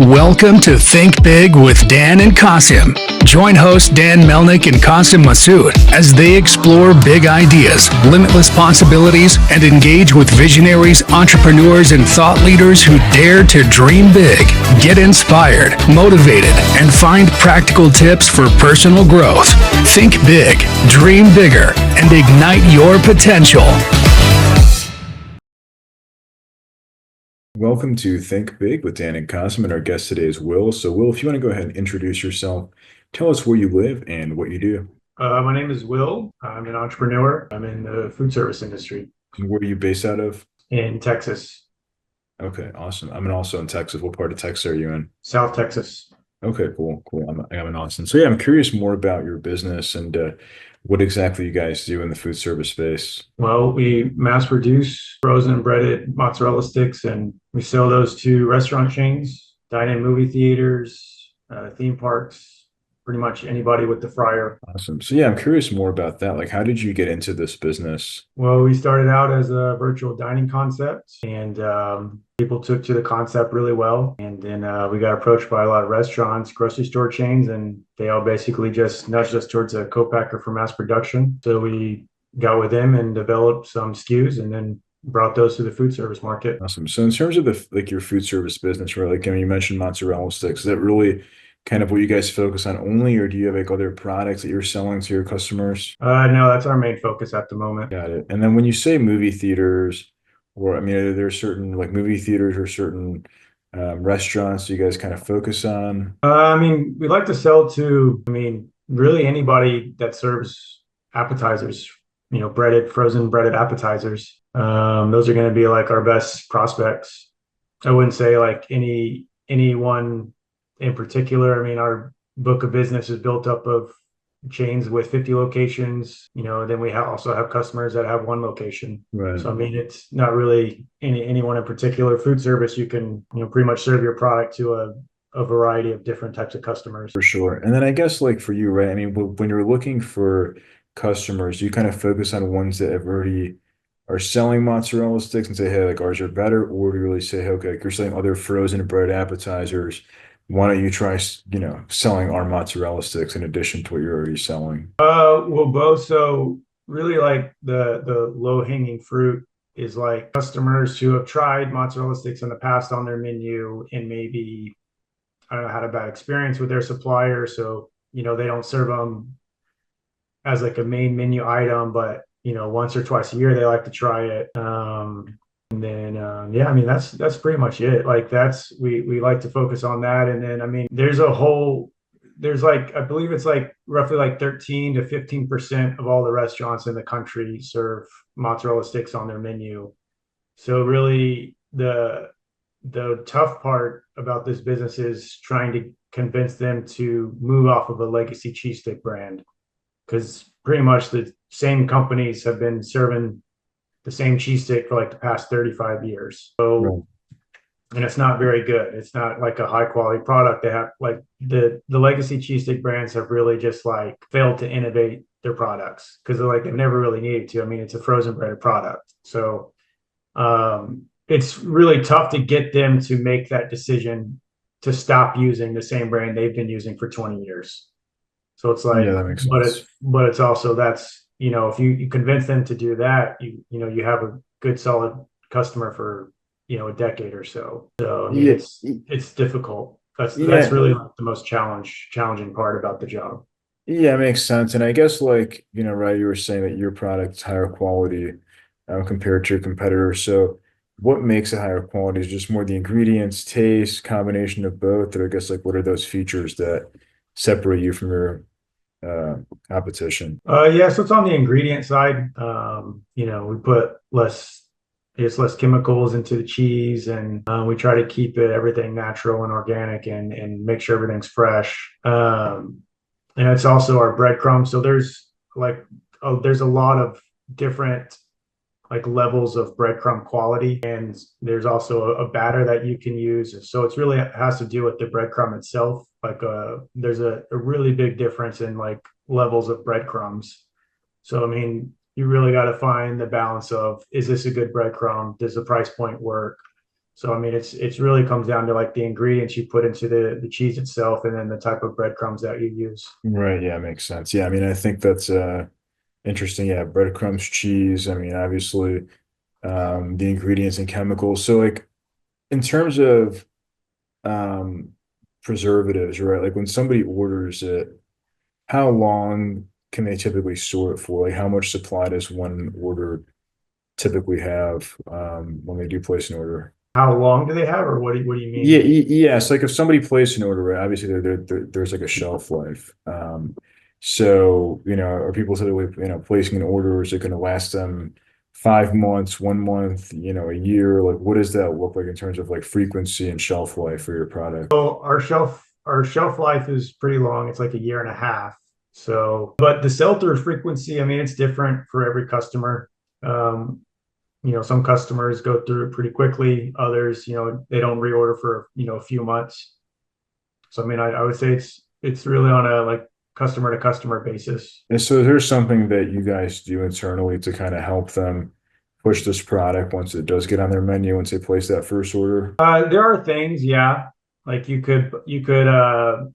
Welcome to Think Big with Dan and Qasim. Join hosts Dan Melnick and Qasim Masood as they explore big ideas, limitless possibilities, and engage with visionaries, entrepreneurs, and thought leaders who dare to dream big, get inspired, motivated, and find practical tips for personal growth. Think big, dream bigger, and ignite your potential. Welcome to Think Big with Dan and Qasim, and our guest today is Will. So, Will, if you want to go ahead and introduce yourself, tell us where you live and what you do. My name is Will. I'm an entrepreneur. I'm in the food service industry And where are you based out of? in Texas, Okay, awesome. I'm also in Texas. What part of Texas are you in? South Texas. Okay, cool. I'm in Austin. So, yeah, I'm curious more about your business and what exactly you guys do in the food service space. Well, we mass produce frozen and breaded mozzarella sticks, and we sell those to restaurant chains, dine-in movie theaters, theme parks, pretty much anybody with the fryer. Awesome. So, yeah, I'm curious more about that. Like, how did you get into this business? Well, we started out as a virtual dining concept, and people took to the concept really well. And then we got approached by a lot of restaurants, grocery store chains, and they all basically just nudged us towards a co-packer for mass production. So we got with them and developed some SKUs, and then brought those to the food service market. Awesome. So, in terms of your food service business, right? Like, I mean, you mentioned mozzarella sticks. Is that really kind of what you guys focus on only, or do you have like other products that you're selling to your customers? No, that's our main focus at the moment. Got it. And then when you say movie theaters, or I mean, are there certain like movie theaters or certain restaurants you guys kind of focus on? We like to sell to, really anybody that serves appetizers, frozen breaded appetizers. Those are going to be like our best prospects. I wouldn't say like anyone in particular. Our book of business is built up of chains with 50 locations, then we also have customers that have one location. Right. So, it's not really anyone in particular. Food service, you can, pretty much serve your product to a variety of different types of customers. For sure. And then I guess like for you, right? I mean, when you're looking for customers, you kind of focus on ones that have already are selling mozzarella sticks and say, hey, like ours are better, or do you really say, okay, like you're selling other frozen bread appetizers, why don't you try, selling our mozzarella sticks in addition to what you're already selling? Well, both. So really like the low hanging fruit is like customers who have tried mozzarella sticks in the past on their menu and maybe, I don't know, had a bad experience with their supplier. So, they don't serve them as like a main menu item, but, once or twice a year, they like to try it. And then, that's pretty much it. Like we like to focus on that. And then, there's like, I believe it's like roughly like 13 to 15% of all the restaurants in the country serve mozzarella sticks on their menu. So really the tough part about this business is trying to convince them to move off of a legacy cheese stick brand, because pretty much the same companies have been serving the same cheese stick for like the past 35 years. So, Right. And it's not very good. It's not like a high quality product. They have like the legacy cheese stick brands have really just like failed to innovate their products because they've never really needed to. It's a frozen breaded product. So it's really tough to get them to make that decision to stop using the same brand they've been using for 20 years. So it's like, Yeah, that makes sense. but it's also that's, if you convince them to do that, you have a good solid customer for, a decade or so. So Yeah. it's difficult. That's Yeah. really the most challenging part about the job. Yeah, it makes sense. And I guess like, right, you were saying that your product's higher quality compared to your competitors. So what makes it higher quality is just more the ingredients, taste, combination of both, or I guess like what are those features that separate you from your competition? Yeah, so it's on the ingredient side. We put less chemicals into the cheese, and we try to keep everything natural and organic and make sure everything's fresh. And it's also our breadcrumbs. So there's a lot of different like levels of breadcrumb quality, and there's also a batter that you can use. So it's really has to do with the breadcrumb itself. Like there's a really big difference in like levels of breadcrumbs. So you really got to find the balance of, is this a good breadcrumb? Does the price point work? So I mean, it's really comes down to like the ingredients you put into the cheese itself, and then the type of breadcrumbs that you use. Right. Yeah, makes sense. Yeah, I mean, I think that's interesting. Yeah, breadcrumbs, cheese. I mean, obviously, the ingredients and chemicals. So like in terms of um preservatives, right? Like when somebody orders it, how long can they typically store it for? Like how much supply does one order typically have when they do place an order? How long do they have, or what do you Yeah, mean? yes. Like if somebody places an order, right, obviously there's like a shelf life. So are people typically placing an order? Is it going to last them 5 months, 1 month, a year? Like what does that look like in terms of like frequency and shelf life for your product? So our shelf life is pretty long. It's like a year and a half. So, but the sell-through frequency, I mean, it's different for every customer. Um, some customers go through it pretty quickly. Others, they don't reorder for, a few months. So, I mean, I would say it's really on a like customer to customer basis. And so is there something that you guys do internally to kind of help them push this product once it does get on their menu, once they place that first order? There are things, yeah, like you could, I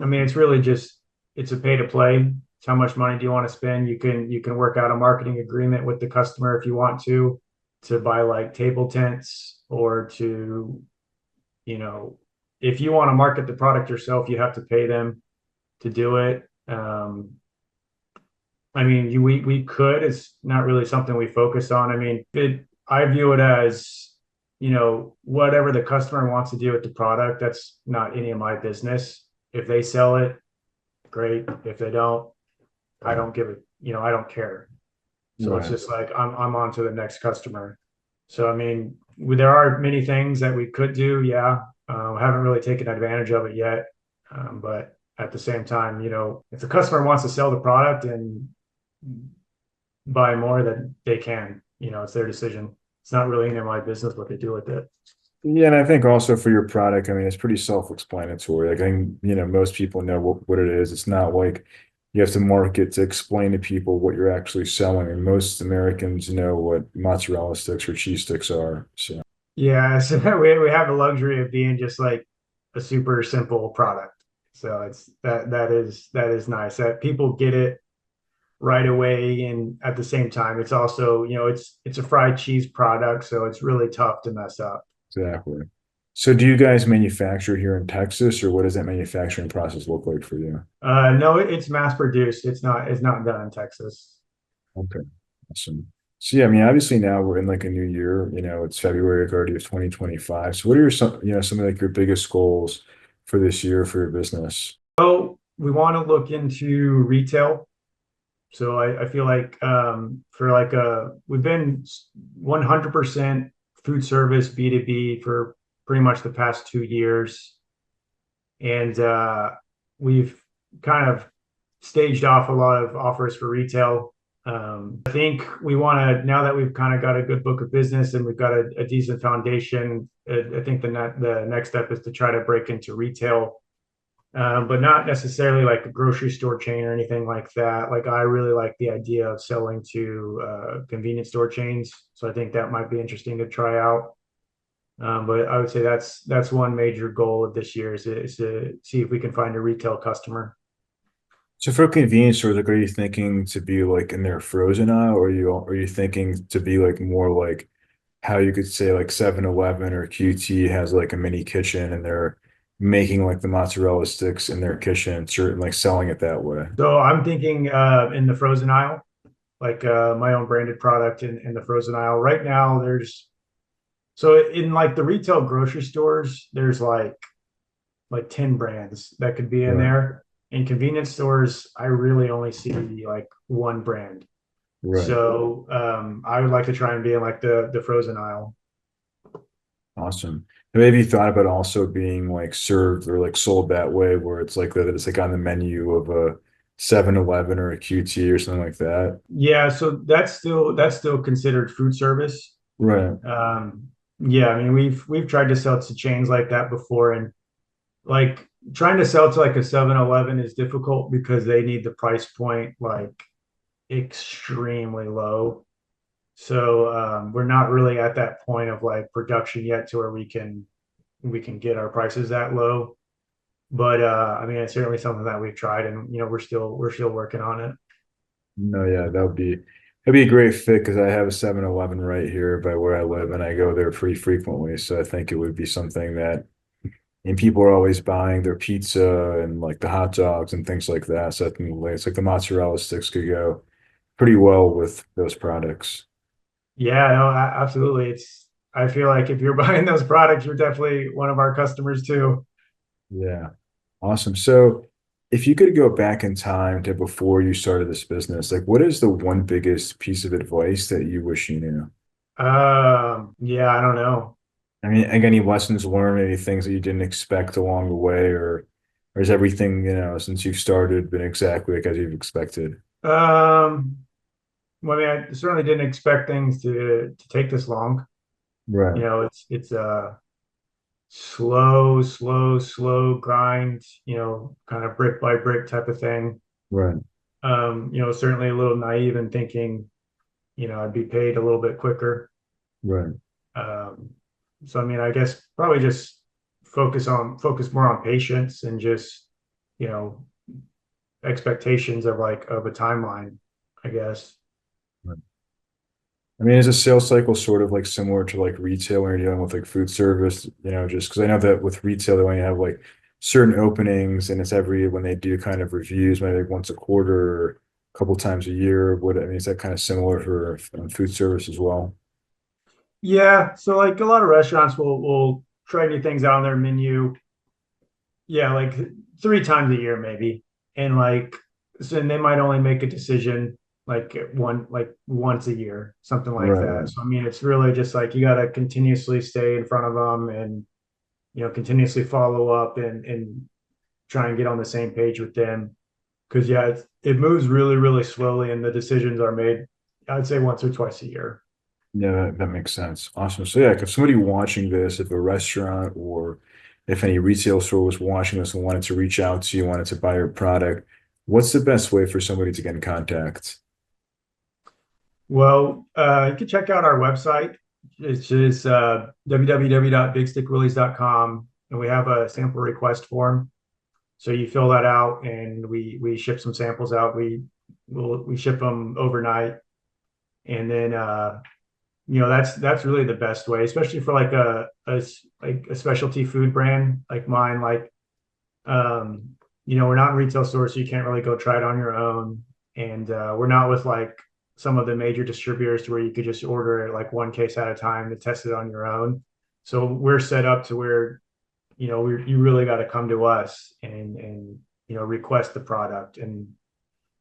mean, it's really just it's a pay to play. It's how much money do you want to spend? You can work out a marketing agreement with the customer if you want to buy like table tents or to, you know, if you want to market the product yourself, you have to pay them to do it. I mean, we could. It's not really something we focus on. I mean, I view it as, whatever the customer wants to do with the product, that's not any of my business. If they sell it, great. If they don't, I don't give it, I don't care. So it's Right. just like I'm on to the next customer. So I mean, there are many things that we could do. Yeah, haven't really taken advantage of it yet. But at the same time, if the customer wants to sell the product and buy more, then they can. It's their decision. It's not really any of my business what they do with it. Yeah, and I think also for your product, I mean, it's pretty self-explanatory. Like I think, most people know what it is. It's not like you have to market to explain to people what you're actually selling. And most Americans know what mozzarella sticks or cheese sticks are. So Yeah, so we have the luxury of being just like a super simple product. So it's that is nice that people get it right away, and at the same time it's also, it's a fried cheese product, so it's really tough to mess up. exactly. So do you guys manufacture here in Texas, or what does that manufacturing process look like for you? No, it's mass produced. It's not done in Texas. Okay, awesome. So yeah, I mean, obviously now we're in like a new year, it's February already of 2025. So what are some of like your biggest goals for this year for your business? So we want to look into retail. So I feel like, for like we've been 100% food service B2B for pretty much the past 2 years. And we've kind of staged off a lot of offers for retail. I think we want to, now that we've kind of got a good book of business and we've got a decent foundation, I think the next step is to try to break into retail, but not necessarily like a grocery store chain or anything like that. Like I really like the idea of selling to convenience store chains, so I think that might be interesting to try out. But I would say that's one major goal of this year is to see if we can find a retail customer. So for convenience stores, like, are you thinking to be like in their frozen aisle, or are you thinking to be like more like how you could say like 7-Eleven or QT has like a mini kitchen and they're making like the mozzarella sticks in their kitchen, certain like selling it that way? So I'm thinking in the frozen aisle, like my own branded product in the frozen aisle. Right now, so in like the retail grocery stores, there's like 10 brands that could be in Right, there. In convenience stores, I really only see like one brand. right. So I would like to try and be in like the frozen aisle. Awesome. Have you thought about also being like served or like sold that way, where it's like that it's like on the menu of a 7-Eleven or a QT or something like that? Yeah, so that's still considered food service. Right. Yeah, I mean we've tried to sell to chains like that before, and like trying to sell to like a 7-Eleven is difficult because they need the price point like extremely low. So we're not really at that point of like production yet to where we can get our prices that low. But I mean, it's certainly something that we've tried, and we're still working on it. No, yeah, that'd be a great fit because I have a 7-Eleven right here by where I live, and I go there pretty frequently. So I think it would be something that, and people are always buying their pizza and like the hot dogs and things like that. So I think it's like the mozzarella sticks could go pretty well with those products. Yeah, no, absolutely. I feel like if you're buying those products, you're definitely one of our customers too. Yeah, awesome. So if you could go back in time to before you started this business, like what is the one biggest piece of advice that you wish you knew? Yeah, I don't know. I mean, like any lessons learned, any things that you didn't expect along the way, or is everything, since you've started been exactly like as you've expected? Um, well, I mean, I certainly didn't expect things to take this long. Right, It's a slow grind, kind of brick by brick type of thing. right, Certainly a little naive in thinking, I'd be paid a little bit quicker. right. Um, so I mean, I guess probably just focus more on patience and just, you know, expectations of like of a timeline, I guess. Right. I mean, is a sales cycle sort of like similar to like retail when you're dealing with like food service, just because I know that with retail, they only have like certain openings and it's every when they do kind of reviews, maybe like once a quarter or a couple times a year. I mean, is that kind of similar for food service as well? Yeah, so like a lot of restaurants will try new things out on their menu. Yeah, like 3 times a year maybe, and like so and they might only make a decision like once a year, something like Right, that. right. So I mean, it's really just like you got to continuously stay in front of them and continuously follow up and try and get on the same page with them. Because yeah, it moves really slowly, and the decisions are made, I'd say once or twice a year. Yeah, that makes sense. Awesome. So yeah, if somebody watching this, if a restaurant or if any retail store was watching this and wanted to reach out to you, wanted to buy your product, what's the best way for somebody to get in contact? Well, you can check out our website. It's just www.bigstickwillies.com, and we have a sample request form. So you fill that out, and we ship some samples out. We ship them overnight, and then that's really the best way, especially for like like a specialty food brand like mine. Like we're not in retail stores, so you can't really go try it on your own. And we're not with like some of the major distributors to where you could just order it like one case at a time to test it on your own. So we're set up to where, you really got to come to us and request the product. And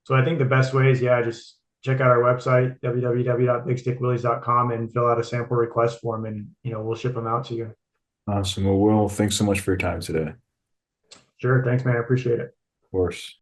so I think the best way is, yeah, just check out our website, www.bigstickwillies.com, and fill out a sample request form, and we'll ship them out to you. Awesome. Well, Will, thanks so much for your time today. Of Sure. Thanks, man. I appreciate it. course.